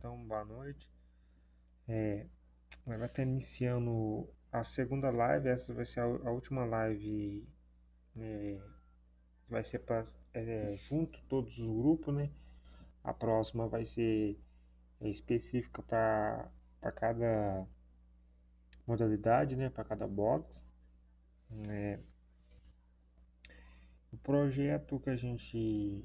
então, boa noite. Nós vai estar iniciando a segunda live, essa vai ser a última live, vai ser junto todos os grupos, né? A próxima vai ser específica para cada modalidade, né? Para cada box. O projeto que a gente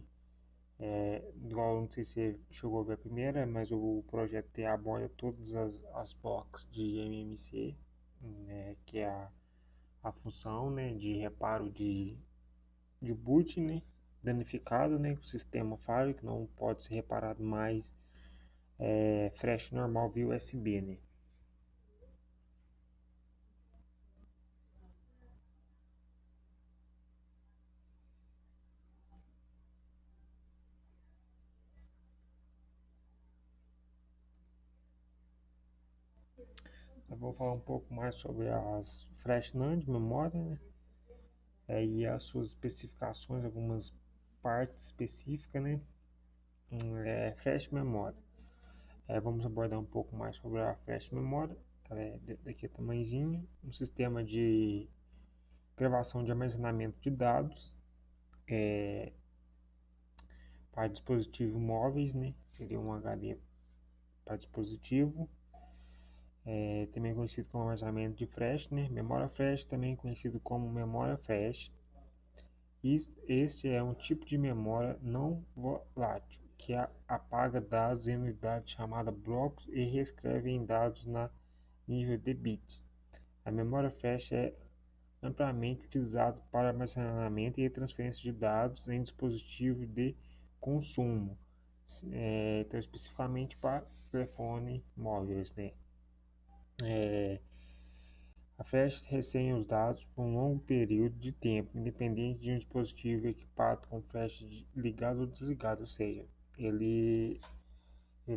igual, não sei se você chegou a ver a primeira, mas o projeto aborda todas as blocos de MMC, né, que é a função, né, de reparo de boot, né, danificado, né, o sistema falha, que não pode ser reparado mais flash normal via USB, né. Eu vou falar um pouco mais sobre as flash NAND memória, né, e as suas especificações, algumas partes específicas, né, flash memória. Vamos abordar um pouco mais sobre a flash memória. Ela é daqui a tamanhozinho, um sistema de gravação de armazenamento de dados para dispositivos móveis, né? Seria um HD para dispositivo, também conhecido como armazenamento de flash, né? Memória flash, também conhecido como memória flash. Esse é um tipo de memória não volátil que apaga dados em unidade chamada blocos e reescreve em dados na nível de bits. A memória flash é amplamente utilizada para armazenamento e transferência de dados em dispositivos de consumo, então especificamente para telefones móveis, né? A flash recém os dados por um longo período de tempo, independente de um dispositivo equipado com flash ligado ou desligado, ou seja, ele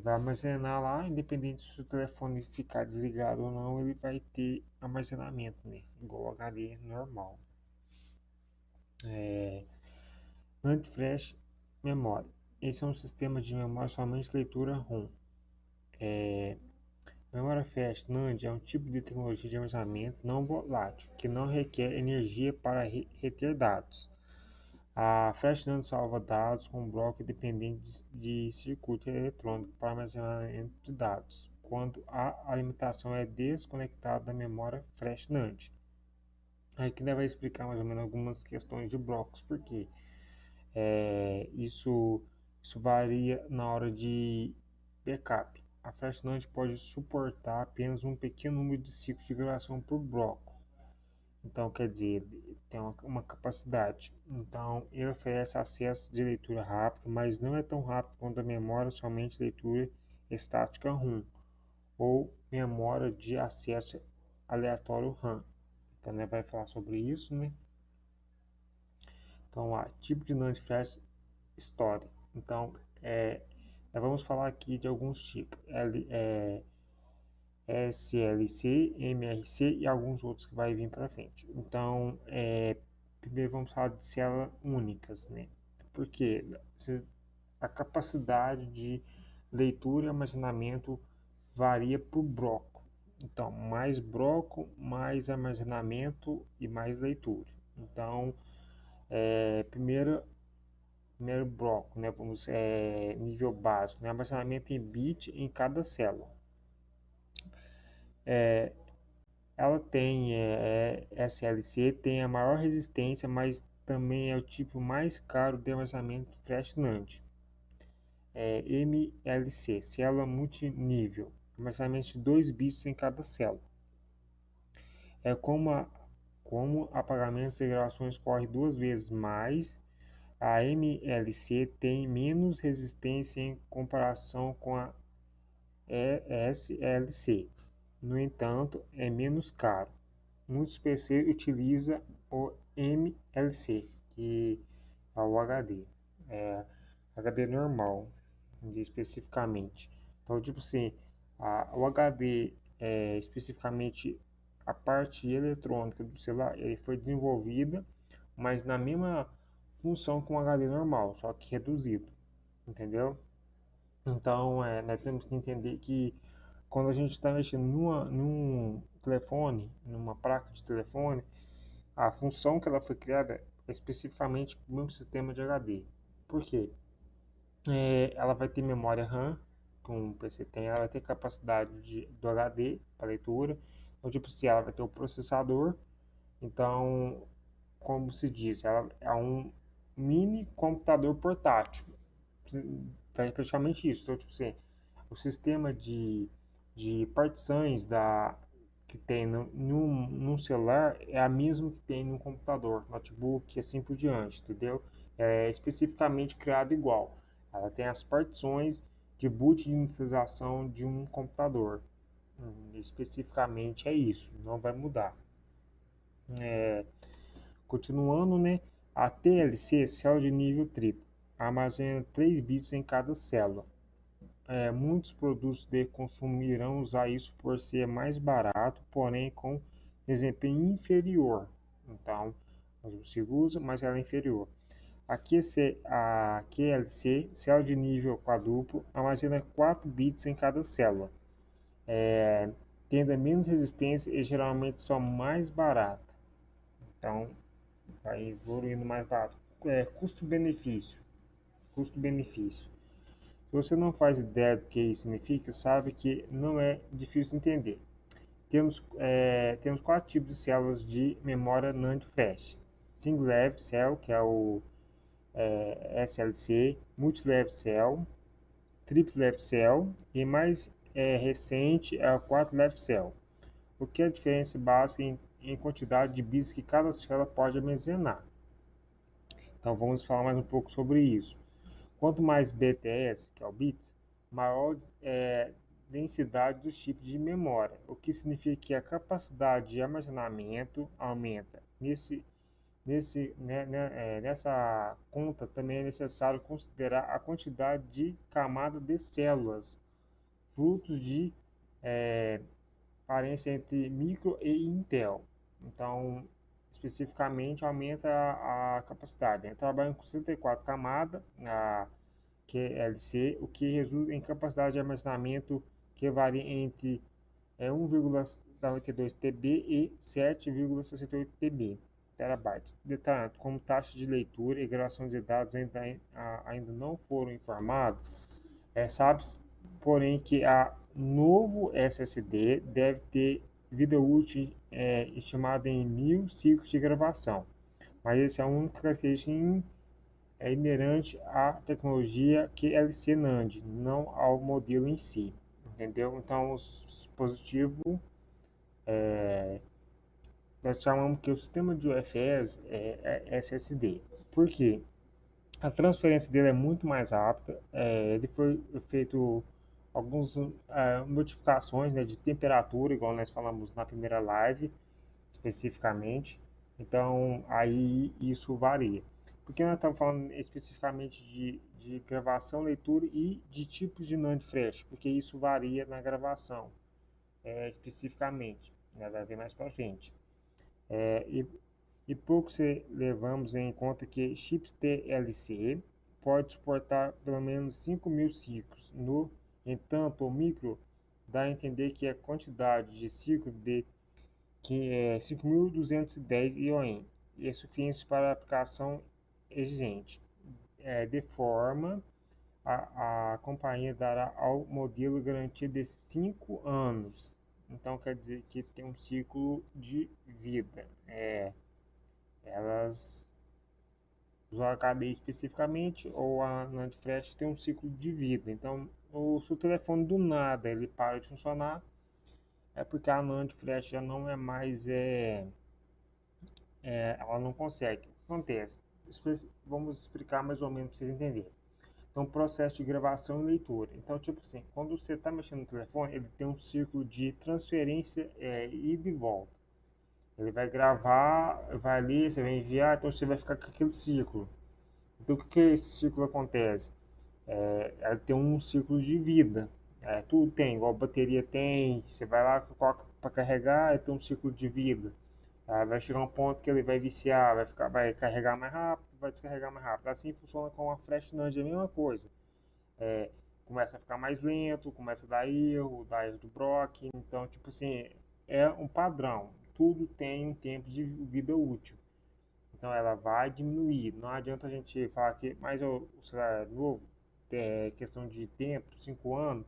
vai armazenar lá, independente se o telefone ficar desligado ou não, ele vai ter armazenamento, né? Igual o HD normal. NAND Flash Memória. Esse é um sistema de memória somente leitura ROM. Memória Flash NAND é um tipo de tecnologia de armazenamento não volátil que não requer energia para reter dados. A Flash NAND salva dados com um bloco dependente de circuito eletrônico para armazenamento de dados, quando a alimentação é desconectada da memória Flash NAND. Aqui vai explicar mais ou menos algumas questões de blocos, porque isso varia na hora de backup. A Flash NAND pode suportar apenas um pequeno número de ciclos de gravação por bloco. Então, quer dizer, ele tem uma capacidade. Então, ele oferece acesso de leitura rápido, mas não é tão rápido quanto a memória somente leitura estática ROM ou memória de acesso aleatório RAM. Então, né, vai falar sobre isso, né? Então, tipo de NAND Flash Story. Então, nós vamos falar aqui de alguns tipos. SLC, MRC e alguns outros que vai vir para frente. Então, primeiro vamos falar de células únicas, né? Porque a capacidade de leitura e armazenamento varia por bloco. Então, mais bloco, mais armazenamento e mais leitura. Então, primeiro bloco, né? Nível básico, né? Armazenamento em bit em cada célula. Ela tem SLC, tem a maior resistência, mas também é o tipo mais caro de armazenamento flash NAND. MLC, célula multinível, armazenamento de 2 bits em cada célula. Como apagamentos e gravações correm 2 vezes mais, a MLC tem menos resistência em comparação com a SLC. No entanto, é menos caro. Muitos PCs utilizam o MLC, que é o HD, HD normal, especificamente. Então, tipo assim, o HD, especificamente a parte eletrônica do celular, ele foi desenvolvida, mas na mesma função com o HD normal, só que reduzido, entendeu? Então, nós temos que entender que quando a gente está mexendo num telefone, numa placa de telefone, a função que ela foi criada é especificamente para um sistema de HD. Por quê? Ela vai ter memória RAM, como o PC tem, ela vai ter capacidade do HD para leitura. Então, tipo, se ela vai ter o processador, então, como se diz, ela é um mini computador portátil. Faz praticamente isso. Então, tipo assim, o sistema de partições que tem num celular é a mesma que tem no computador, notebook e assim por diante, entendeu? É especificamente criado igual. Ela tem as partições de boot de inicialização de um computador. Especificamente é isso, não vai mudar. Continuando, né? A TLC, célula de nível triplo, armazena 3 bits em cada célula. Muitos produtos de consumo irão usar isso por ser mais barato, porém com desempenho inferior. Então, você usa, mas ela é inferior. A QLC, célula de nível quadruplo, armazena 4 bits em cada célula, tendo menos resistência e geralmente são mais barata. Então, vai evoluindo mais barato. Custo-benefício. Custo-benefício. Se você não faz ideia do que isso significa, sabe que não é difícil de entender. Temos 4 tipos de células de memória NAND flash. Single Level Cell, que é o SLC, Multi-Level Cell, Triple Level Cell e mais recente é o 4 Level Cell. O que é a diferença básica em quantidade de bits que cada célula pode armazenar. Então vamos falar mais um pouco sobre isso. Quanto mais BTS, que é o bits, maior densidade do chip de memória, o que significa que a capacidade de armazenamento aumenta. Nessa conta também é necessário considerar a quantidade de camada de células, frutos de parência entre micro e Intel. Então, especificamente, aumenta a capacidade. Trabalham com 64 camadas, a QLC, o que resulta em capacidade de armazenamento que varia entre 1,92 TB e 7,68 TB terabytes. Detalhando, como taxa de leitura e gravação de dados ainda não foram informados, sabe-se, porém, que a novo SSD deve ter vida útil estimada em 1000 ciclos de gravação, mas essa é a única característica inerente à tecnologia QLC NAND, não ao modelo em si, entendeu? Então, o dispositivo, nós chamamos que o sistema de UFS é SSD. Por quê? A transferência dele é muito mais rápida. Ele foi feito algumas modificações, né, de temperatura, igual nós falamos na primeira live, especificamente. Então, aí isso varia. Porque nós estamos falando especificamente de gravação, leitura e de tipos de NAND flash, porque isso varia na gravação, especificamente, né, vai ver mais para frente. E pouco se levamos em conta que chips TLC pode suportar pelo menos 5.000 ciclos. No entanto, o micro dá a entender que a quantidade de ciclos que é 5.210 IOM e é suficiente para a aplicação exigente. De forma, a companhia dará ao modelo garantia de 5 anos. Então quer dizer que tem um ciclo de vida. Elas, o HD especificamente ou a NAND flash tem um ciclo de vida. Então, se o telefone do nada ele para de funcionar, é porque a NAND flash já não é mais ela não consegue. O que acontece? Vamos explicar mais ou menos para vocês entenderem. Então, processo de gravação e leitura. Então, tipo assim, quando você está mexendo no telefone, ele tem um ciclo de transferência ida e volta. Ele vai gravar, vai ler, você vai enviar, então você vai ficar com aquele ciclo. Então, o que esse ciclo acontece? Ela tem um ciclo de vida. Tudo tem, igual a bateria tem, você vai lá, coloca para carregar, tem um ciclo de vida. Vai chegar um ponto que ele vai viciar, vai carregar mais rápido, vai descarregar mais rápido. Assim funciona com a flash NAND, é a mesma coisa. começa a ficar mais lento, começa a dar erro de Brock. Então, tipo assim, é um padrão. Tudo tem um tempo de vida útil. Então ela vai diminuir. Não adianta a gente falar que, mas o celular é novo, é questão de tempo, 5 anos,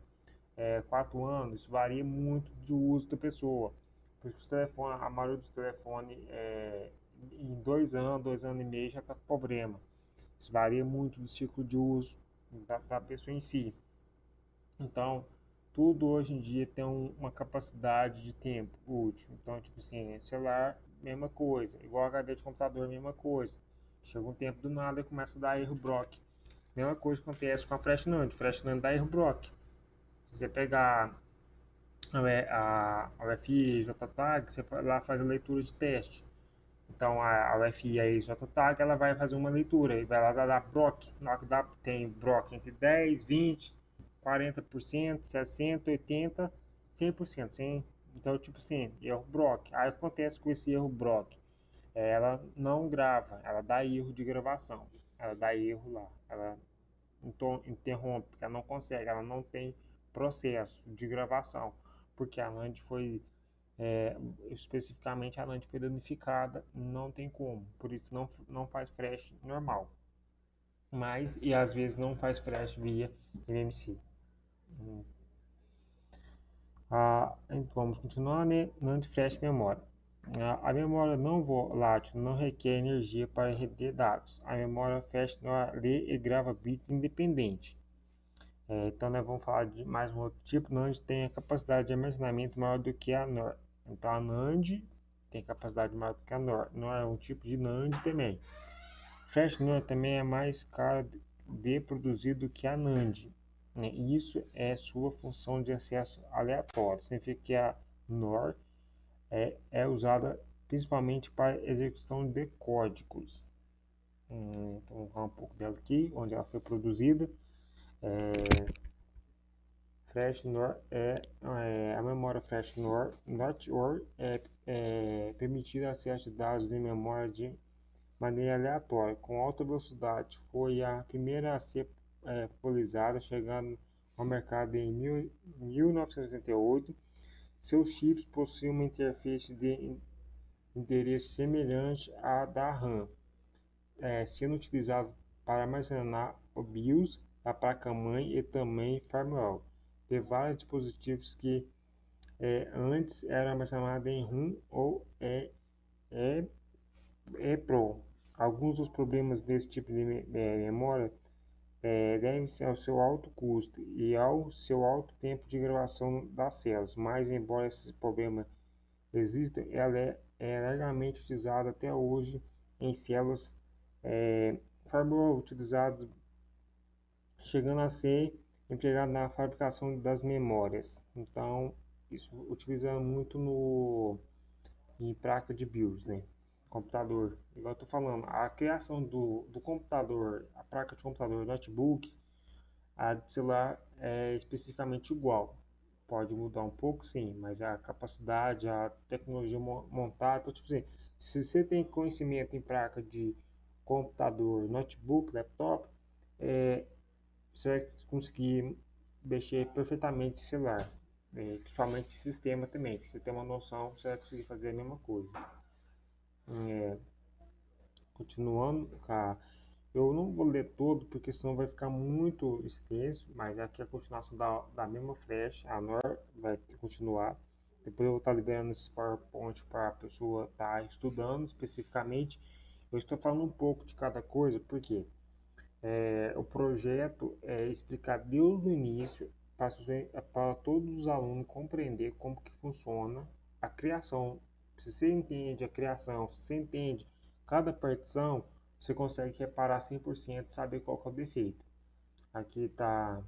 4 anos, isso varia muito do uso da pessoa. Por isso que os telefones, a maioria dos telefones, em 2 anos e meio já está com problema. Isso varia muito do ciclo de uso da pessoa em si. Então, tudo hoje em dia tem uma capacidade de tempo útil. Então, tipo assim, celular, mesma coisa. Igual HD de computador, mesma coisa. Chega um tempo do nada e começa a dar erro Brock. Mesma coisa que acontece com a Flash NAND. Flash NAND dá erro Brock. Se você pegar a UFI JTAG, você lá faz a leitura de teste. Então a UFI aí JTAG, ela vai fazer uma leitura e vai lá dar Brock. Na hora que dá, tem Brock entre 10, 20, 40%, 60, 80, 100%. 100. Então, tipo assim, erro Brock. Aí acontece com esse erro Brock. Ela não grava, ela dá erro de gravação. Ela dá erro lá. Ela interrompe, porque ela não consegue, ela não tem processo de gravação. Porque a NAND foi especificamente a NAND foi danificada, não tem como, por isso não faz flash normal, mas e às vezes não faz flash via MMC. Então vamos continuar, né? NAND flash memória. A memória não volátil não requer energia para reter dados. A memória flash lê e grava bits independente. Então nós vamos falar de mais um outro tipo. NAND tem a capacidade de armazenamento maior do que a NOR. Então a NAND tem capacidade maior do que a NOR. NOR é um tipo de NAND também. Flash NOR também é mais caro de produzir do que a NAND. Né? E isso é sua função de acesso aleatório. Significa que a NOR é usada principalmente para execução de códigos. Então vamos falar um pouco dela aqui, onde ela foi produzida. Flash NOR a memória Flash NOR permitir acesso de dados de memória de maneira aleatória, com alta velocidade. Foi a primeira a ser popularizada, chegando ao mercado em 1978. Seus chips possuem uma interface de endereço semelhante à da RAM, sendo utilizado para armazenar o BIOS, a placa-mãe e também firmware de vários dispositivos que antes eram armazenados em ROM ou EEPROM. Alguns dos problemas desse tipo de memória devem-se ao seu alto custo e ao seu alto tempo de gravação das células, mas embora esses problemas existam, ela é largamente utilizada até hoje em células firmware utilizadas, chegando a ser empregado na fabricação das memórias. Então, isso utiliza muito em placa de BIOS, né? Computador. Igual eu tô falando, a criação do computador, a placa de computador, notebook, a de celular é especificamente igual. Pode mudar um pouco, sim, mas a capacidade, a tecnologia montada, então, tipo assim, se você tem conhecimento em placa de computador, notebook, laptop, você vai conseguir mexer perfeitamente no celular, principalmente sistema também. Se você tem uma noção, você vai conseguir fazer a mesma coisa. Continuando, eu não vou ler todo porque senão vai ficar muito extenso, mas aqui é a continuação da mesma flash, a NOR vai continuar. Depois eu vou estar liberando esse PowerPoint para a pessoa estar estudando especificamente. Eu estou falando um pouco de cada coisa, porque o projeto é explicar desde o início para todos os alunos compreender como que funciona a criação. Se você entende a criação, se você entende cada partição, você consegue reparar 100% e saber qual que é o defeito. Aqui está,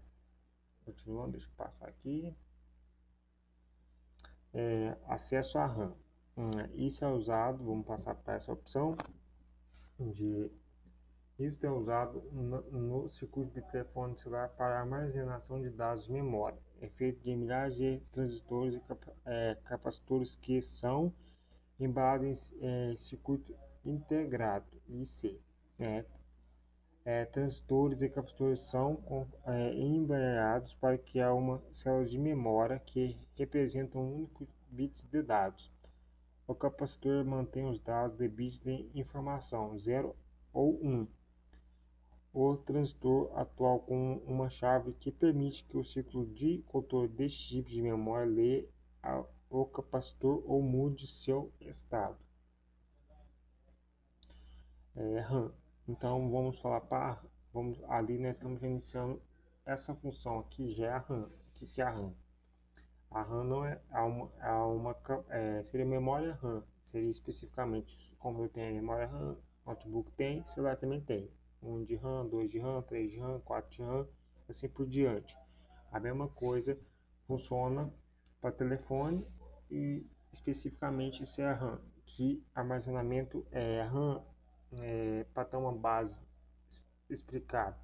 continuando, deixa eu passar aqui. Acesso à RAM. Isso é usado, vamos passar para essa opção de Isso é usado no circuito de telefone celular para armazenação de dados de memória. É feito de milhares de transistores e capacitores que são embalados em circuito integrado (IC). transistores e capacitores são embaralhados para criar uma célula de memória que representa um único bits de dados. O capacitor mantém os dados de bits de informação 0 ou 1. O transistor atual com uma chave que permite que o ciclo de controle deste tipo de memória leia o capacitor ou mude seu estado. RAM. Então vamos falar para ali nós estamos iniciando essa função aqui já é a RAM. O que é a RAM? A RAM não seria memória RAM, seria especificamente como eu tenho a memória RAM, notebook tem, celular também tem. 1 de RAM, 2 de RAM, 3 de RAM, 4 de RAM, assim por diante. A mesma coisa funciona para telefone e especificamente isso é a RAM, que armazenamento é RAM, para ter uma base explicada.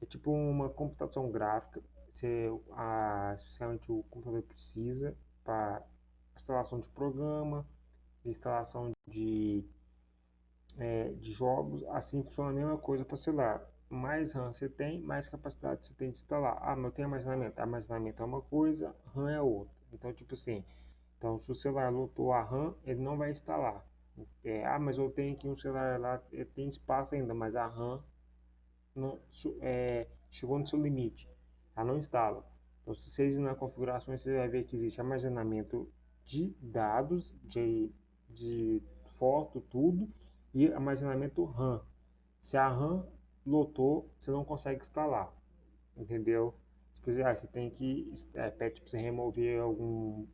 É tipo uma computação gráfica, especialmente o computador precisa para instalação de programa, instalação de jogos, assim funciona a mesma coisa para celular. Mais RAM você tem, mais capacidade você tem de instalar. Ah, mas eu tenho armazenamento. Armazenamento é uma coisa, RAM é outra. Então, tipo assim, então se o celular lotou a RAM, ele não vai instalar. Mas eu tenho aqui um celular lá, tem espaço ainda, mas a RAM não, chegou no seu limite, ela não instala. Então, se vocês ir na configuração, você vai ver que existe armazenamento de dados, de foto, tudo, e armazenamento RAM. Se a RAM lotou, você não consegue instalar, entendeu? Você tem que pede para você remover algum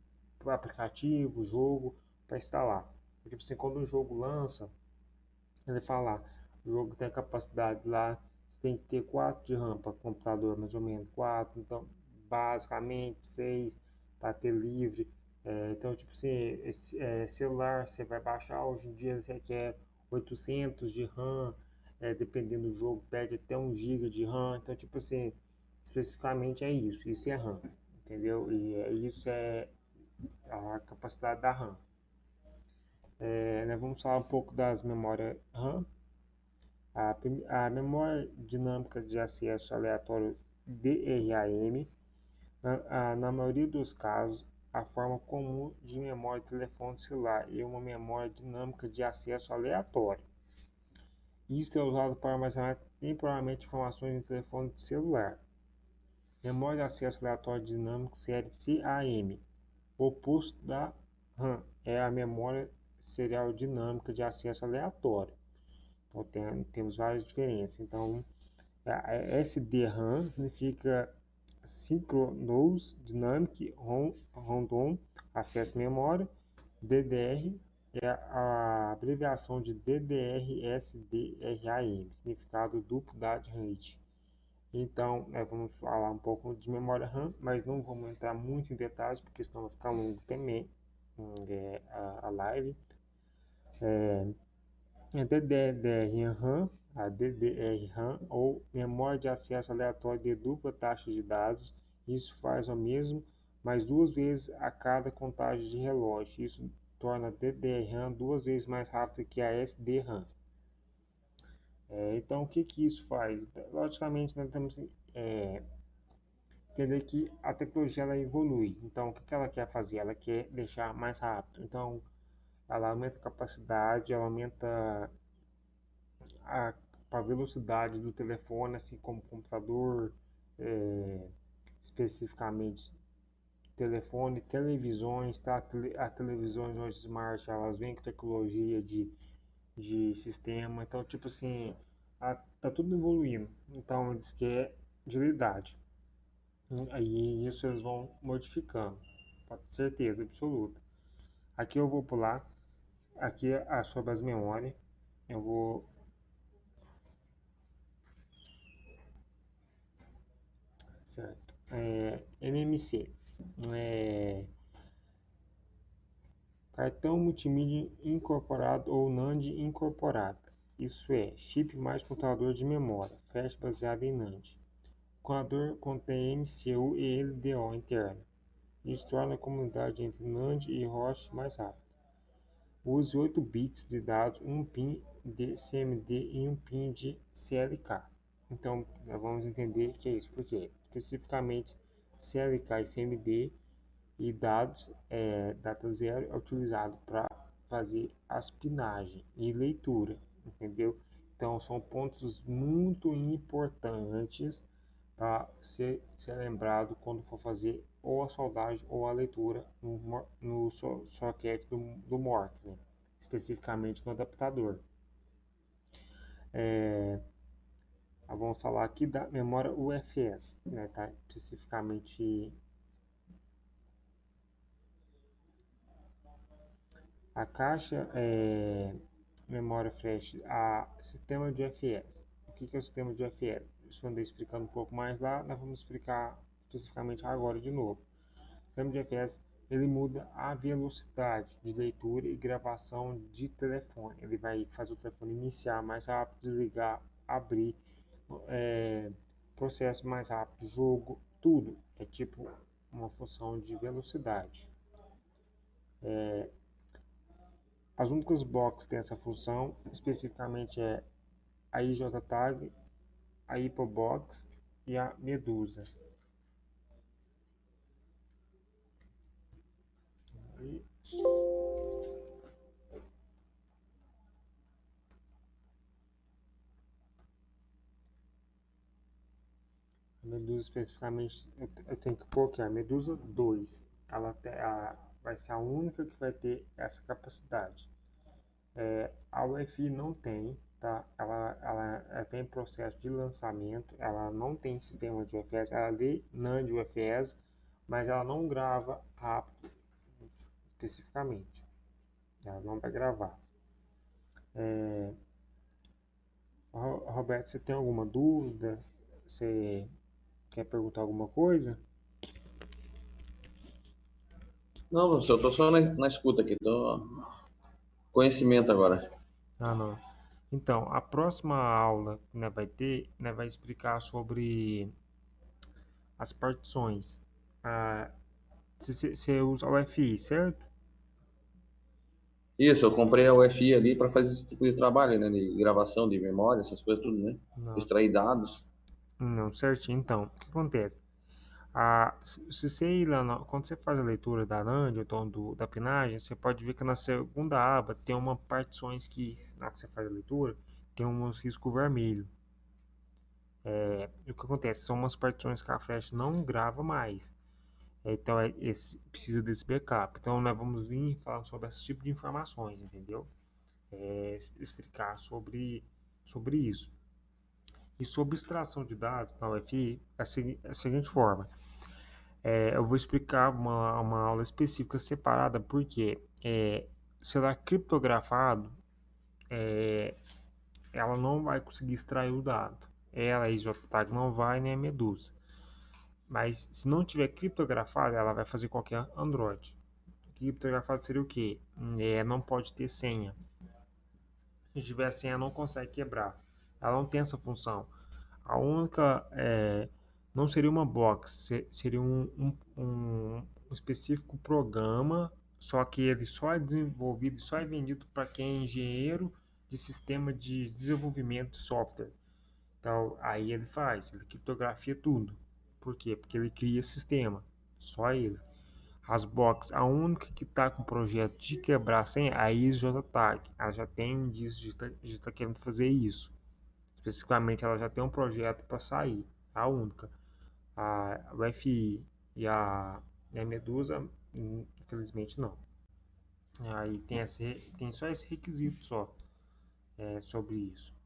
aplicativo, jogo para instalar. Tipo assim, quando o jogo lança, ele fala lá, o jogo tem a capacidade lá, você tem que ter 4 de RAM para computador, mais ou menos 4, então basicamente 6 para ter livre. Então, tipo assim, celular você vai baixar, hoje em dia você quer 800 de RAM, dependendo do jogo, pede até 1 GB de RAM, então tipo assim, especificamente é isso é RAM, entendeu? E isso é a capacidade da RAM. Nós vamos falar um pouco das memórias RAM. A memória dinâmica de acesso aleatório DRAM, na maioria dos casos, a forma comum de memória de telefone celular é uma memória dinâmica de acesso aleatório. Isso é usado para armazenar temporariamente informações em telefone celular. Memória de acesso aleatório dinâmico série CAM. O oposto da RAM é a memória serial dinâmica de acesso aleatório. Então temos várias diferenças. Então, SDRAM significa Synchronous Dynamic Random Access Memory. DDR é a abreviação de DDR-SDRAM, significado duplo data rate. Então, vamos falar um pouco de memória RAM, mas não vamos entrar muito em detalhes, porque senão vai ficar longo também a live. DDR-RAM, a DDR-RAM ou memória de acesso aleatório de dupla taxa de dados. Isso faz o mesmo, mas 2 vezes a cada contagem de relógio. Isso torna a DDR-RAM 2 vezes mais rápida que a SDRAM. Então, o que isso faz? Logicamente, nós temos entender que a tecnologia ela evolui. Então, o que ela quer fazer? Ela quer deixar mais rápido. Então, ela aumenta a capacidade, ela aumenta a velocidade do telefone, assim como computador, especificamente telefone, televisões, tá? As televisões hoje smart, elas vêm com tecnologia de sistema, então tipo assim, tá tudo evoluindo, então eles querem agilidade, aí isso eles vão modificando, pode ter certeza absoluta. Aqui eu vou pular, aqui é sobre as memórias, eu vou certo. MMC. Cartão multimídia incorporado ou NAND incorporada. Isso é, chip mais computador de memória, flash baseado em NAND. O computador contém MCU e LDO interno. Isso torna a comunidade entre NAND e host mais rápida. Use 8 bits de dados, 1 pin de CMD e 1 pin de CLK. Então, nós vamos entender que é isso, porque especificamente CLK e CMD e dados data zero é utilizado para fazer aspinagem e leitura, entendeu? Então, são pontos muito importantes para ser lembrado quando for fazer ou a soldagem ou a leitura no socket do Mork, né? Especificamente no adaptador. Vamos falar aqui da memória UFS, né? Tá? Especificamente a caixa memória flash, a sistema de UFS. O que é o sistema de UFS? Isso eu andei explicando um pouco mais lá, nós vamos explicar especificamente agora de novo. O sistema de UFS ele muda a velocidade de leitura e gravação de telefone. Ele vai fazer o telefone iniciar mais rápido, desligar, abrir, processo mais rápido, jogo, tudo. É tipo uma função de velocidade. As únicas blocos que têm essa função especificamente é a IJTAG, a Hypobox e a Medusa. A Medusa especificamente eu tenho que pôr aqui a Medusa 2. Ela vai ser a única que vai ter essa capacidade. A UFI não tem, tá? Ela tem processo de lançamento, ela não tem sistema de UFS, ela lê NAND de UFS, mas ela não grava rápido especificamente. Ela não vai gravar. Roberto, você tem alguma dúvida? Você quer perguntar alguma coisa? Não, professor, eu tô só na escuta aqui, tô conhecimento agora. Ah, não. Então, a próxima aula que nós vai ter, nós vai explicar sobre as partições. Ah, você usa o FI, certo? Isso, eu comprei a UFI ali para fazer esse tipo de trabalho, né? De gravação de memória, essas coisas tudo, né? Não, Extrair dados. não, certinho. Então, o que acontece? Se você ir lá, quando você faz a leitura da NAND, ou então da pinagem, você pode ver que na segunda aba tem uma partições que, na hora que você faz a leitura, tem um risco vermelho. E o que acontece? São umas partições que a flash não grava mais. Então, precisa desse backup. Então, nós vamos vir falando sobre esse tipo de informações, entendeu? Explicar sobre isso. E sobre extração de dados na UFI, é a seguinte forma. Eu vou explicar uma aula específica separada, porque será criptografado, ela não vai conseguir extrair o dado. Ela, a JTAG, não vai, nem a Medusa. Mas se não tiver criptografado, ela vai fazer qualquer Android. Criptografado seria o quê? Não pode ter senha. Se tiver senha, não consegue quebrar. Ela não tem essa função. A única não seria uma box, seria um específico programa, só que ele só é desenvolvido e só é vendido para quem é engenheiro de sistema de desenvolvimento de software. Então, aí ele criptografia tudo. Por quê? Porque ele cria sistema, só ele. As box, a única que está com o projeto de quebrar a senha é a ISJTAG. Ela já tem um indício de estar querendo fazer isso. Especificamente, ela já tem um projeto para sair. A única. A UFI e a Medusa, infelizmente, não. Aí tem só esse requisito só sobre isso.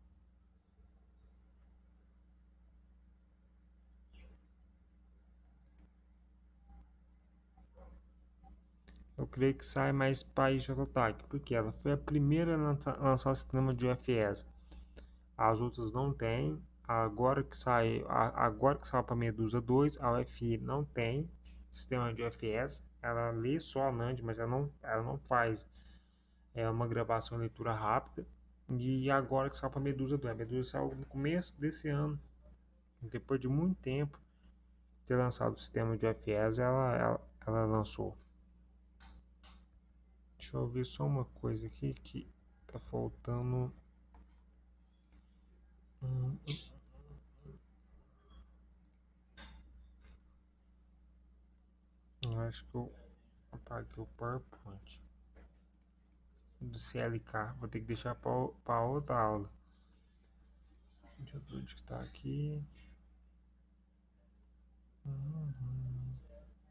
Eu creio que sai mais para a IJTAG, porque ela foi a primeira a lançar o sistema de UFS. As outras não têm. Agora que saiu para Medusa 2, a UFI não tem sistema de UFS. Ela lê só a NAND, mas ela não faz uma gravação e leitura rápida. E agora que saiu para Medusa 2. A Medusa saiu no começo desse ano. Depois de muito tempo ter lançado o sistema de UFS, ela lançou. Deixa eu ver só uma coisa aqui que tá faltando. Eu acho que eu apaguei o PowerPoint do CLK. Vou ter que deixar para outra aula. Deixa eu ver onde que tá aqui.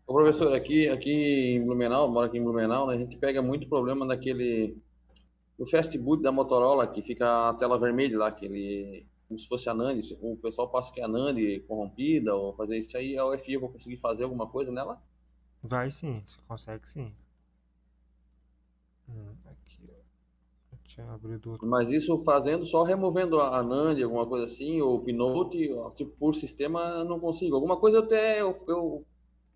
Ô, professor, aqui em Blumenau, moro aqui em Blumenau, né? A gente pega muito problema daquele o fast boot da Motorola, que fica a tela vermelha lá, como se fosse a NAND. O pessoal passa que é a NAND corrompida, ou fazer isso aí, a UFI eu vou conseguir fazer alguma coisa nela? Vai sim, você consegue sim. Aqui, ó. Deixa eu abrir do outro. Mas isso fazendo só removendo a NAND, alguma coisa assim, ou o Pinote, ó, tipo, por sistema eu não consigo. Alguma coisa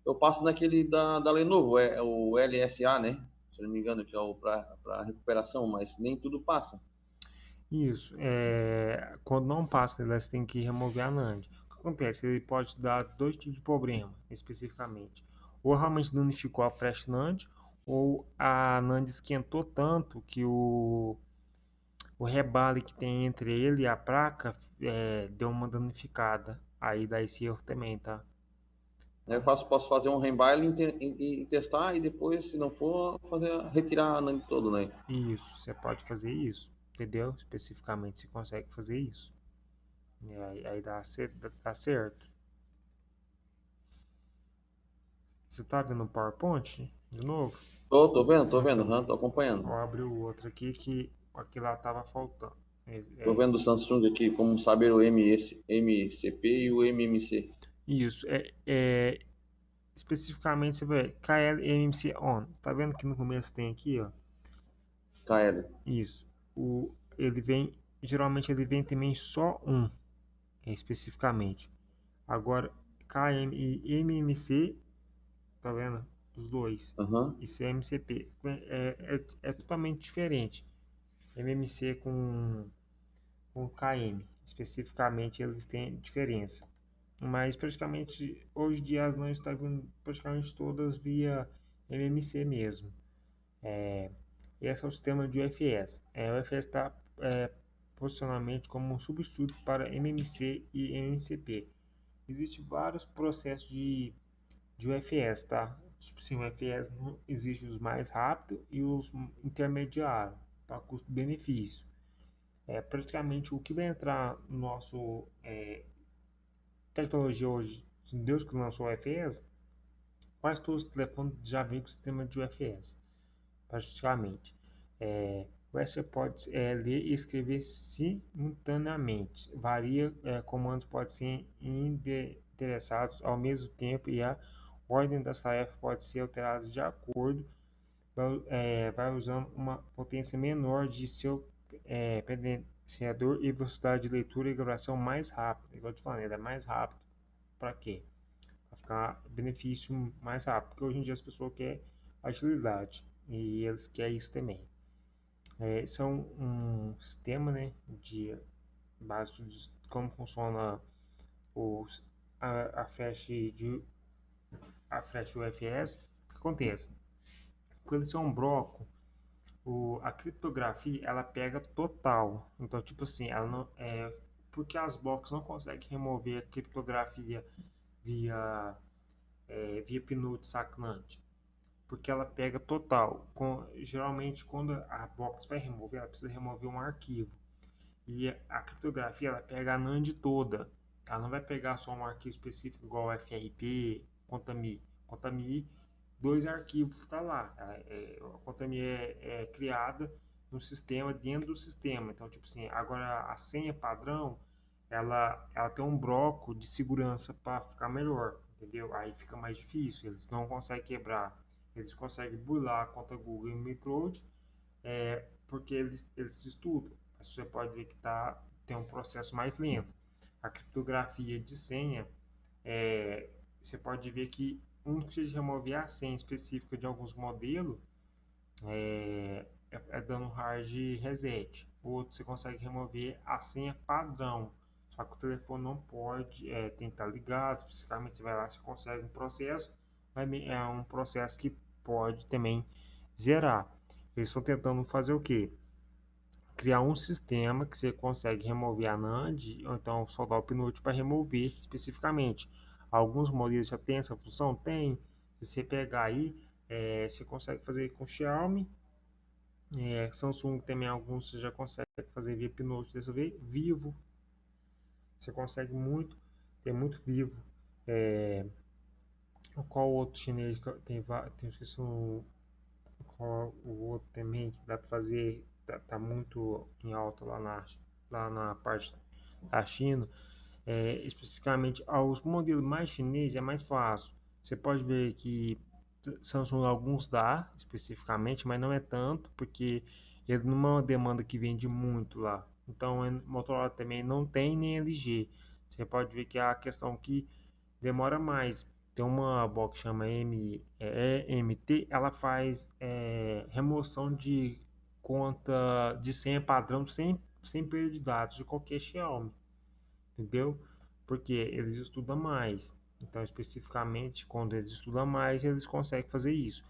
eu passo naquele da Lenovo, é o LSA, né? Se não me engano, que é o para recuperação, mas nem tudo passa. Isso, quando não passa, você tem que remover a NAND. O que acontece? Ele pode dar dois tipos de problema, especificamente. Ou realmente danificou a flash NAND, ou a NAND esquentou tanto que o rebale que tem entre ele e a placa deu uma danificada. Aí dá esse erro também, tá? Aí Tá? posso fazer um reembyle e testar e depois, se não for, retirar a NAND todo, né? Isso, você pode fazer isso, entendeu? Especificamente você consegue fazer isso. E aí dá certo. Você tá vendo o PowerPoint de novo? Tô vendo, Então, uhum, tô acompanhando. vou abrir o outro aqui que aqui lá tava faltando. Tô vendo o Samsung aqui, como saber o MCP e o MMC. Isso, especificamente você vai KLMMC on. Tá vendo que no começo tem aqui, ó? KL. Isso. Ele vem, geralmente ele vem também só um, especificamente. Agora, KM e MMC, tá vendo? Os dois. Uhum. Isso é MCP. É totalmente diferente. MMC com KM. Especificamente, eles têm diferença. Mas praticamente, hoje em dia, as NANs estão vindo praticamente todas via MMC mesmo. Esse é o sistema de UFS. O UFS está posicionamento como um substituto para MMC e MCP. Existem vários processos de UFS, tá? Tipo assim, o UFS não existe os mais rápidos e os intermediários para custo-benefício. Praticamente o que vai entrar no nosso tecnologia hoje, Deus que lançou o UFS, quase todos os telefones já vêm com o sistema de UFS, praticamente. Você pode ler e escrever simultaneamente. Varia, comandos podem ser endereçados ao mesmo tempo e a ordem das tarefas pode ser alterada de acordo, vai usando uma potência menor de seu pendenciador e velocidade de leitura e gravação mais rápida. Igual eu te falei, ele é mais rápido. Para quê? Para ficar benefício mais rápido. Porque hoje em dia as pessoas querem agilidade e eles querem isso também. Esse é um sistema, né, de básico de como funciona os, a flash UFS. O que acontece? Por ele ser um bloco, a criptografia ela pega total. Então, tipo assim, ela não porque as blocos não conseguem remover a criptografia via via pinote sacnante, porque ela pega total. Geralmente, quando a box vai remover, ela precisa remover um arquivo. E a criptografia ela pega a NAND toda. Ela não vai pegar só um arquivo específico igual FRP, Contami. Contami, dois arquivos está lá. A Contami é criada no sistema, dentro do sistema. Então, tipo assim, agora a senha padrão, ela tem um bloco de segurança para ficar melhor, entendeu? Aí fica mais difícil, eles não conseguem quebrar. Eles conseguem burlar a conta Google e Microsoft, porque eles estudam. Você pode ver que tem um processo mais lento. A criptografia de senha, você pode ver que um que precisa remover a senha específica de alguns modelos dando hard reset. O outro você consegue remover a senha padrão. Só que o telefone não pode, tem que estar ligado. Especificamente você vai lá, você consegue um processo, mas é um processo que pode também zerar. Eles estão tentando fazer o que? Criar um sistema que você consegue remover a NAND, ou então soldar o pinote para remover especificamente. Alguns modelos já tem essa função? Tem. Se você pegar aí, você consegue fazer com Xiaomi, Samsung também alguns você já consegue fazer via Pinote dessa vez, Vivo, você consegue muito, tem muito Vivo. Qual outro chinês que tem esqueci qual o outro também que dá para fazer, tá muito em alta lá na parte da China. Especificamente aos modelos mais chineses é mais fácil. Você pode ver que Samsung alguns dá especificamente, mas não é tanto, porque ele não é uma demanda que vende muito lá. Então, Motorola também não tem, nem LG. Você pode ver que a questão que demora mais. Tem uma box que chama EMT, ela faz remoção de conta de senha padrão sem perda de dados de qualquer Xiaomi, entendeu? Porque eles estudam mais. Então, especificamente, quando eles estudam mais, eles conseguem fazer isso.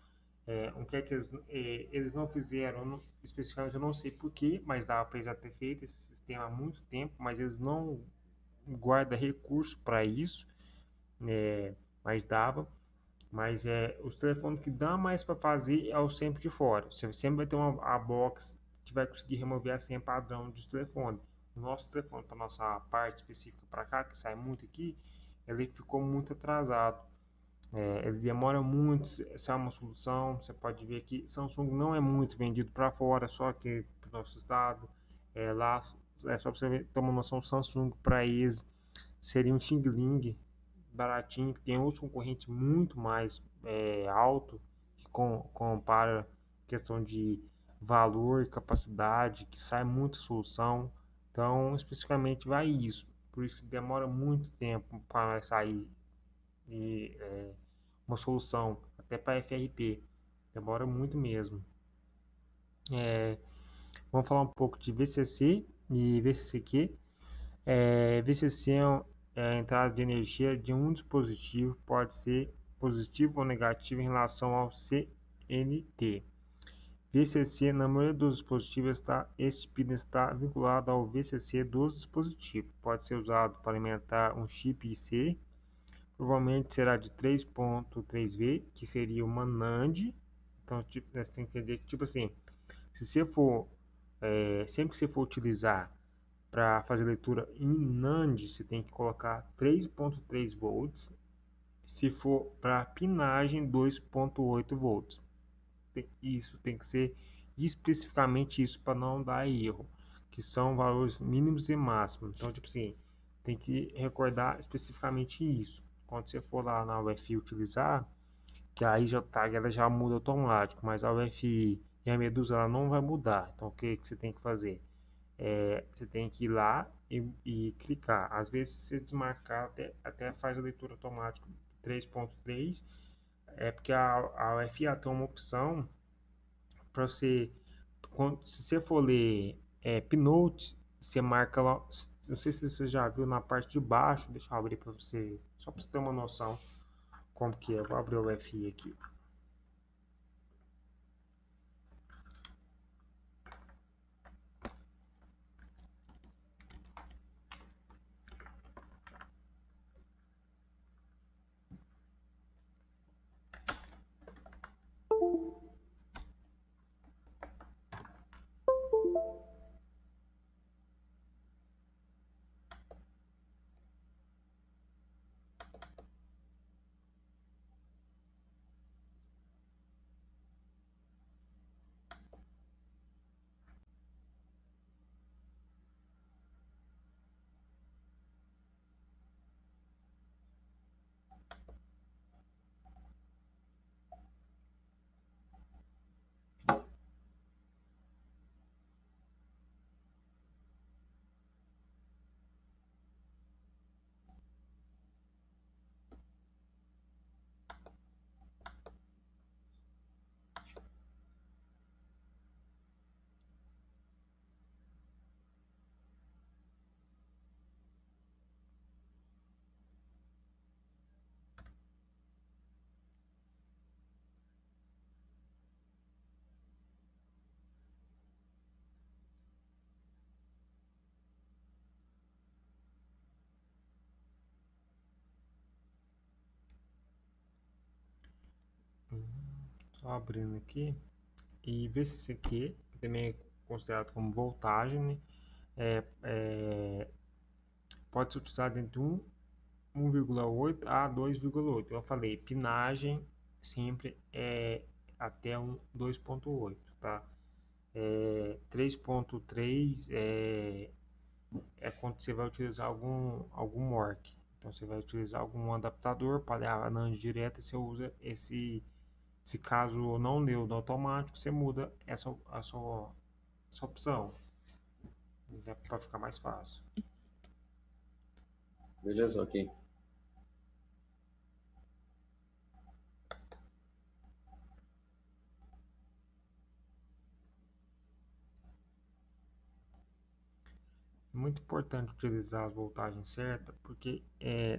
O que é que eles não fizeram, especificamente eu não sei porquê, mas dava para eles já ter feito esse sistema há muito tempo, mas eles não guardam recurso para isso, mas dava. Mas os telefones que dá mais para fazer é o sempre de fora. Você sempre vai ter a box que vai conseguir remover a senha padrão dos telefones. O nosso telefone, para nossa parte específica para cá, que sai muito aqui, ele ficou muito atrasado. Ele demora muito, essa é uma solução. Você pode ver que Samsung não é muito vendido para fora, só que para o nosso estado. Lá é só para você ter uma noção, Samsung para eles seria um Xing Ling baratinho, tem outros concorrentes muito mais alto que compara questão de valor e capacidade, que sai muita solução. Então, especificamente vai isso. Por isso que demora muito tempo para sair e, uma solução, até para FRP. Demora muito mesmo. Vamos falar um pouco de VCC e VCCQ. VCC é a entrada de energia de um dispositivo, pode ser positivo ou negativo em relação ao CNT. VCC, na maioria dos dispositivos, este pino está vinculado ao VCC dos dispositivos. Pode ser usado para alimentar um chip IC, provavelmente será de 3.3V, que seria uma NAND. Então, tipo, você tem que entender que, tipo assim, se você for, sempre que você for utilizar para fazer leitura em NAND, você tem que colocar 3.3 volts. Se for para pinagem, 2.8 volts. Isso tem que ser especificamente isso para não dar erro, que são valores mínimos e máximos. Então, tipo assim, tem que recordar especificamente isso. Quando você for lá na UFI utilizar, que aí já tá, ela já muda automático, mas a UFI e a Medusa ela não vai mudar. Então, o que você tem que fazer? Você tem que ir lá e clicar. Às vezes, se desmarcar, até faz a leitura automática 3.3. Porque a UFA tem uma opção para você, se você for ler Pinote, você marca lá. Não sei se você já viu na parte de baixo. Deixa eu abrir para você, só para você ter uma noção como que é. Eu vou abrir o UFI aqui. Só abrindo aqui e ver se esse aqui, que também é considerado como voltagem, né? Pode ser utilizado entre 1,8 a 2,8. Eu falei, pinagem sempre é até 2,8, tá? 3,3 é quando você vai utilizar algum MORC. Então você vai utilizar algum adaptador para a NAND direta, você usa se caso não deu no automático, você muda essa opção, né, para ficar mais fácil. Beleza, ok. É muito importante utilizar as voltagens certas, porque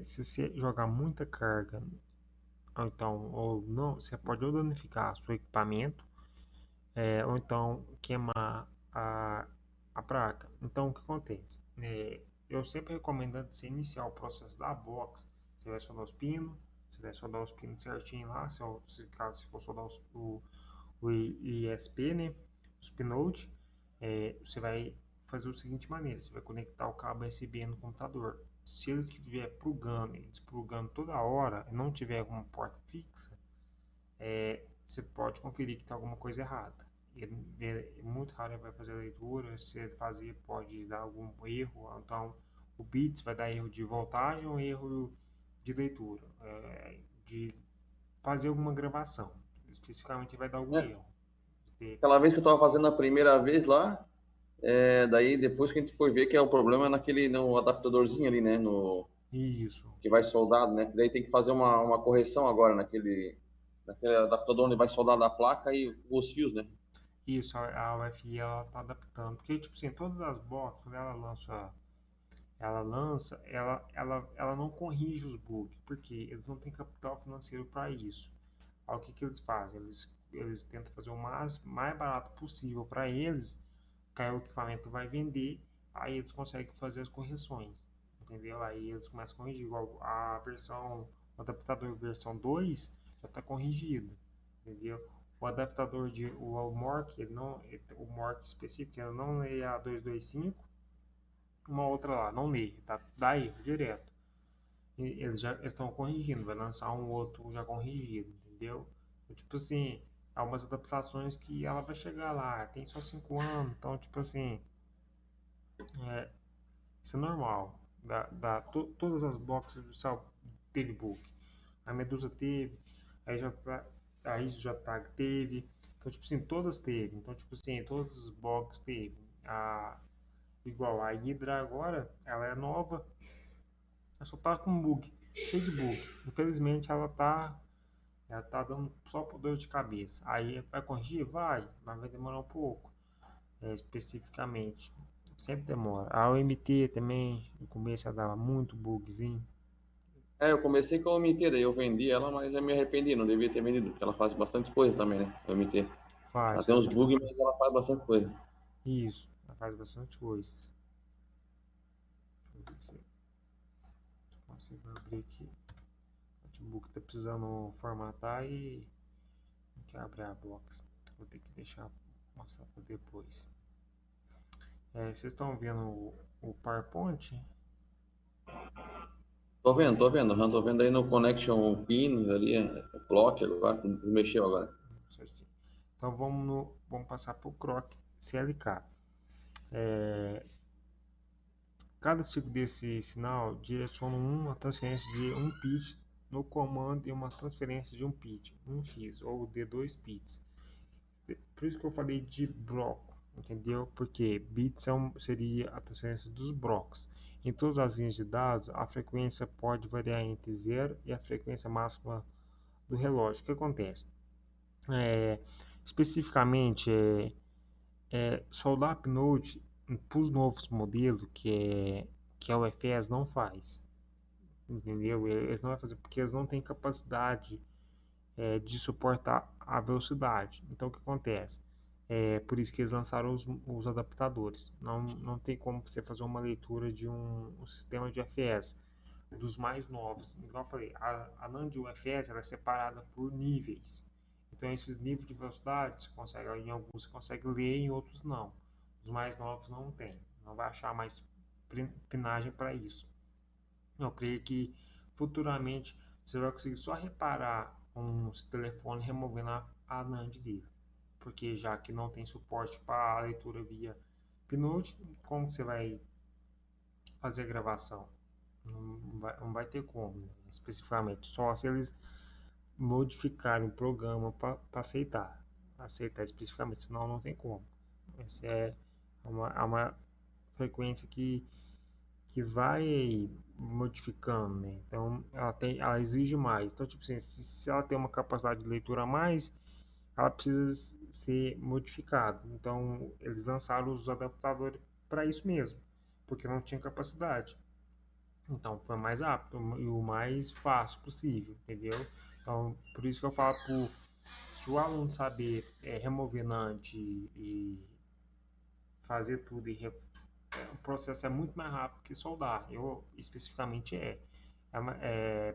se você jogar muita carga, ou não, você pode ou danificar seu equipamento, ou então queimar a placa. Então o que acontece? Eu sempre recomendo antes de iniciar o processo da box, você vai soldar os pinos, você vai soldar os pinos certinho lá, caso se for soldar o ISP, né, os pinode, você vai fazer o seguinte maneira, você vai conectar o cabo USB no computador. Se ele estiver plugando e desplugando toda hora e não tiver uma porta fixa, você pode conferir que está alguma coisa errada. É muito raro ele vai fazer a leitura, se ele fazer pode dar algum erro, então o bits vai dar erro de voltagem ou erro de leitura, de fazer alguma gravação, especificamente vai dar algum É, erro. De- aquela vez que eu tava fazendo a primeira vez lá, daí depois que a gente foi ver que é o problema no adaptadorzinho ali, né? Isso, Que vai soldado, né? Que daí tem que fazer uma correção agora naquele adaptador onde vai soldar da placa e os fios, né? isso, a UFI ela tá adaptando, porque tipo assim, todas as box, quando ela não corrige os bugs, porque eles não têm capital financeiro para isso. Aí o que eles fazem? Eles tentam fazer o mais barato possível para eles, que aí o equipamento vai vender, aí eles conseguem fazer as correções, entendeu? Aí eles começam a corrigir, igual o adaptador versão 2 já está corrigido, entendeu? O adaptador o MORC, o MORC específico, ele não é A225, uma outra lá, não lê, dá erro direto. E eles já estão corrigindo, vai lançar um outro já corrigido, entendeu? Então, tipo assim, há umas adaptações que ela vai chegar lá, tem só 5 anos, então, tipo assim, isso é normal. Todas as boxes do Sal teve bug. A Medusa teve, a ISO-JTAG teve, então, tipo assim, todas teve. Então, tipo assim, todas as boxes teve. Igual a Hydra agora, ela é nova, ela só tá com bug, cheio de bug. Infelizmente ela tá dando só por dor de cabeça. Aí vai corrigir? Vai, mas vai demorar um pouco. Especificamente, sempre demora. A OMT também, no começo ela dava muito bugzinho. Eu comecei com a OMT, daí eu vendi ela, mas eu me arrependi, não devia ter vendido, porque ela faz bastante coisa também, né? A OMT. Ela tem Faz uns bugs, bastante. mas ela faz bastante coisa. Isso, ela faz bastante coisa. Deixa eu ver se eu consigo abrir aqui. O notebook tá precisando formatar e não quer abrir a box. Vou ter que deixar mostrar para depois. Vocês estão vendo o PowerPoint? Tô vendo, já tô vendo aí no Connection Pins ali, Clock agora, mexeu agora. Certinho. Então vamos passar para o Croc CLK. Cada ciclo desse sinal direciona uma transferência de um bit no comando e uma transferência de um bit, um x ou de 2 bits. Por isso que eu falei de bloco, entendeu? Porque bits seria a transferência dos blocos. Em todas as linhas de dados, a frequência pode variar entre 0 e a frequência máxima do relógio. O que acontece? É, especificamente, soldar upload para os novos modelos, que é o FS, não faz. Entendeu? Eles não vão fazer porque eles não têm capacidade de suportar a velocidade. Então o que acontece? Por isso que eles lançaram os adaptadores. Não tem como você fazer uma leitura de um sistema de FS dos mais novos. Igual eu falei, a NAND UFS ela é separada por níveis. Então esses níveis de velocidade, você consegue, em alguns você consegue ler, em outros não. Os mais novos não tem, não vai achar mais pinagem para isso. Eu creio que futuramente você vai conseguir só reparar um telefone removendo a NAND dele, porque já que não tem suporte para a leitura via Pinote, como você vai fazer a gravação? Não vai ter como, né? Especificamente, só se eles modificarem o programa para aceitar especificamente, senão não tem como. Essa é uma frequência que vai modificando, né? Então ela exige mais. Então, tipo assim, se ela tem uma capacidade de leitura a mais, ela precisa ser modificada. Então, eles lançaram os adaptadores para isso mesmo, porque não tinha capacidade. Então, foi mais rápido e o mais fácil possível, entendeu? Então, por isso que eu falo se o aluno saber remover NAND e fazer tudo o processo é muito mais rápido que soldar. Eu especificamente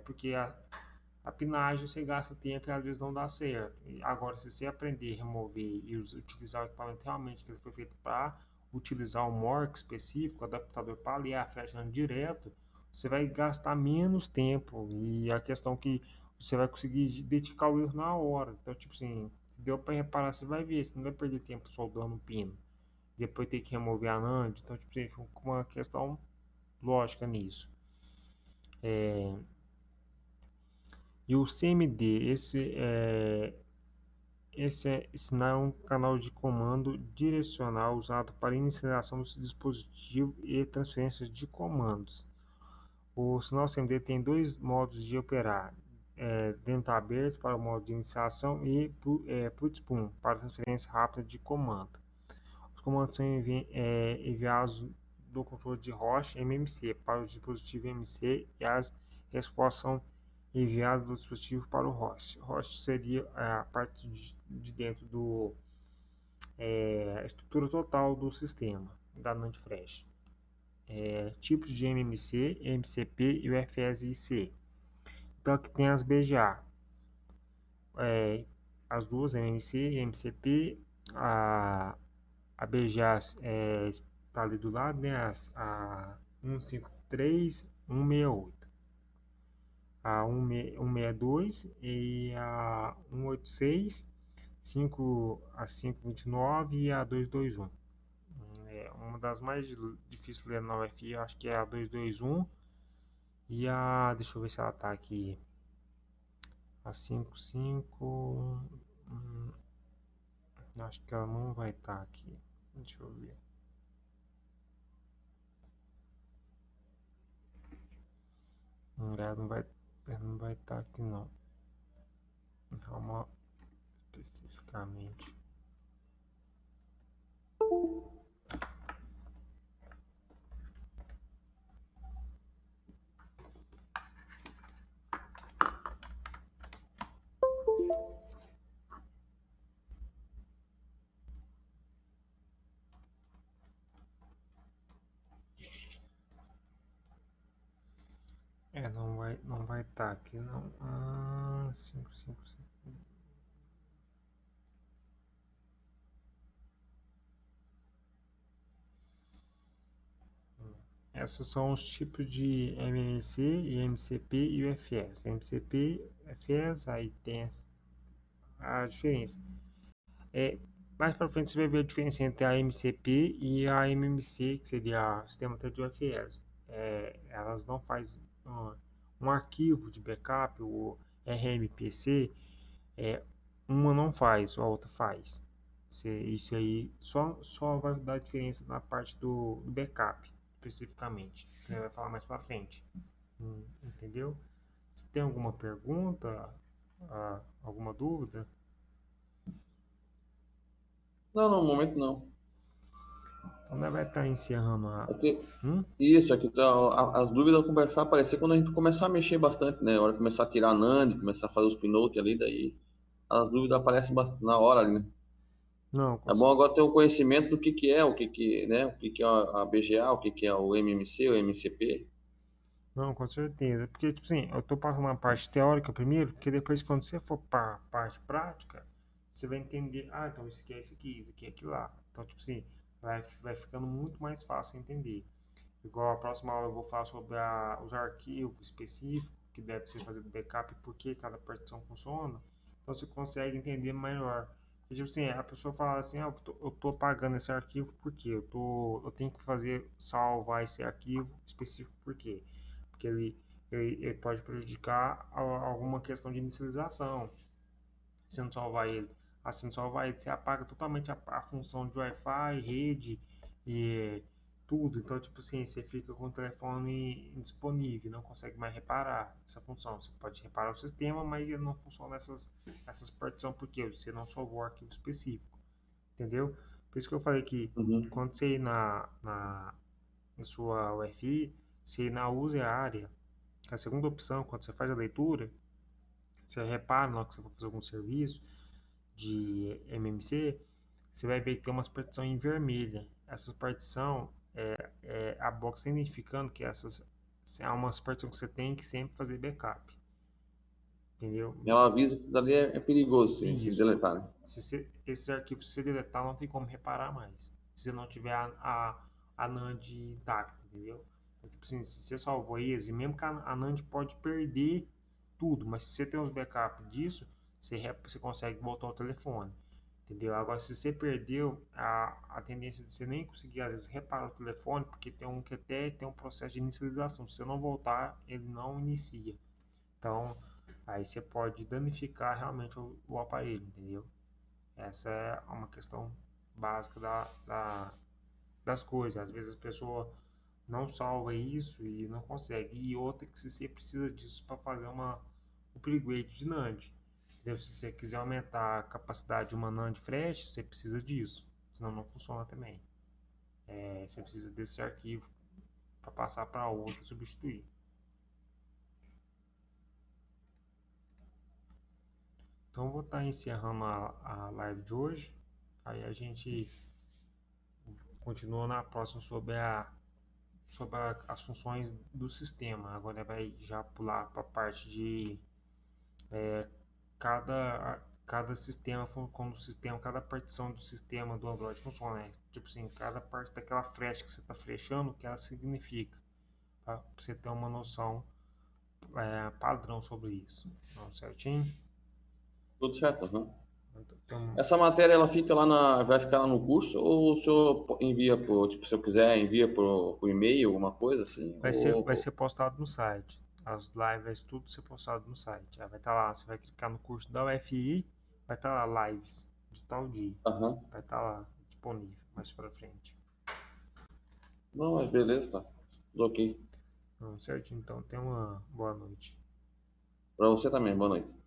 porque a pinagem você gasta tempo e às vezes não dá certo. Agora, se você aprender a remover e utilizar o equipamento realmente que ele foi feito para utilizar um MORC específico, o adaptador para ler a flecha direto, você vai gastar menos tempo e a questão que você vai conseguir identificar o erro na hora. Então, tipo assim, se deu para reparar, você vai ver, você não vai perder tempo soldando um pino. Depois ter que remover a NAND. Então, tipo assim, fica uma questão lógica nisso. E o CMD, esse não é um canal de comando direcional usado para inicialização do dispositivo e transferências de comandos. O sinal CMD tem dois modos de operar: dentro aberto para o modo de iniciação e PUTSPUM para transferência rápida de comando. Os comandos são enviados do controle de Roche MMC para o dispositivo MC e as respostas são enviadas do dispositivo para o Roche. Roche seria a parte de dentro a estrutura total do sistema da NAND Flash. Tipos de MMC, MCP e o FSIC. Então aqui tem as BGA, as duas, MMC e MCP. A BGA está ali do lado, né? A 153, 168, a 162 e a 186, a 529 e a 221. Uma das mais difíceis de ler na UFI, acho que é a 221 e deixa eu ver se ela tá aqui, a 55, acho que ela não vai estar aqui, deixa eu ver. Não vai estar aqui não. Calma, especificamente. Não vai estar aqui não. 555. Esses são os tipos de MMC e MCP e UFS. MCP, UFS, aí tem a diferença. Mais para frente você vai ver a diferença entre a MCP e a MMC, que seria o sistema de UFS. Elas não fazem um arquivo de backup, o RMPC, uma não faz, a outra faz. Isso aí só vai dar diferença na parte do backup, especificamente. A gente vai falar mais para frente. Entendeu? Se tem alguma pergunta, alguma dúvida? Não, no momento não. Então, nós vai estar encerrando Aqui, Hum? isso, aqui tá, as dúvidas vão começar a aparecer quando a gente começar a mexer bastante, né? Na hora de começar a tirar a NAND, começar a fazer os pinotes ali, daí as dúvidas aparecem na hora ali, né? Não, É bom agora ter um conhecimento do que é, né? O que é a BGA, o que é o MMC, o MCP. não, com certeza. Porque, tipo assim, eu tô passando a parte teórica primeiro, porque depois, quando você for para a parte prática, você vai entender, ah, então isso aqui é isso aqui, isso aqui é aquilo lá. Então, tipo assim, vai ficando muito mais fácil entender. Igual a próxima aula eu vou falar sobre os arquivos específicos que deve ser fazer backup e por que cada partição funciona. Então você consegue entender melhor. E, tipo assim, a pessoa fala assim, ah, eu tô apagando esse arquivo porque eu tenho que fazer salvar esse arquivo específico por quê? Porque ele pode prejudicar alguma questão de inicialização. Se não salvar ele, assim não salvar ele, você apaga totalmente a função de Wi-Fi, rede e tudo. Então, tipo assim, você fica com o telefone indisponível, não consegue mais reparar essa função. Você pode reparar o sistema, mas ele não funciona essas partições porque você não salvou o arquivo específico, entendeu? Por isso que eu falei que Uhum. quando você ir na sua UFI, você ir na use a área, a segunda opção, quando você faz a leitura, você repara na hora que você for fazer algum serviço de MMC, você vai ver que tem umas partições em vermelha. Essas partições, a box está identificando que essas são umas partições que você tem que sempre fazer backup. Entendeu? Ela avisa que dali é perigoso se Isso. deletar, né? Esses arquivos, se você deletar, não tem como reparar mais. Se você não tiver a NAND intacta, entendeu? Então, tipo assim, se você salvou eles, e mesmo que a NAND pode perder tudo, mas se você tem os backups disso, você consegue voltar ao telefone. Entendeu? Agora, se você perdeu, a tendência de você nem conseguir, às vezes, reparar o telefone, porque tem um que até tem um processo de inicialização. Se você não voltar, ele não inicia. Então, aí você pode danificar realmente o aparelho, entendeu? Essa é uma questão básica das coisas. Às vezes a pessoa não salva isso e não consegue. E outra que se você precisa disso para fazer uma upgrade de NAND. Entendeu? Se você quiser aumentar a capacidade de uma NAND flash, você precisa disso. Senão não funciona também. Você precisa desse arquivo para passar para outra e substituir. Então eu vou estar encerrando a live de hoje. Aí a gente continua na próxima sobre as funções do sistema. Agora vai já pular para a parte de cada sistema, como o sistema, cada partição do sistema do Android funciona. Né? Tipo assim, cada parte daquela flecha que você está flechando, o que ela significa, para você ter uma noção padrão sobre isso. Então, certinho? Tudo certo, aham. Então, Essa matéria ela fica lá vai ficar lá no curso ou o senhor envia tipo, se eu quiser, envia por e-mail, alguma coisa assim? vai ser postado no site. As lives, vai tudo ser postado no site. Aí vai estar lá, você vai clicar no curso da UFI, vai estar lá lives de tal dia. Aham. Vai estar lá disponível mais para frente. Não, mas beleza, tá. Tudo ok. Certo? Então, tenha uma boa noite. Para você também, boa noite.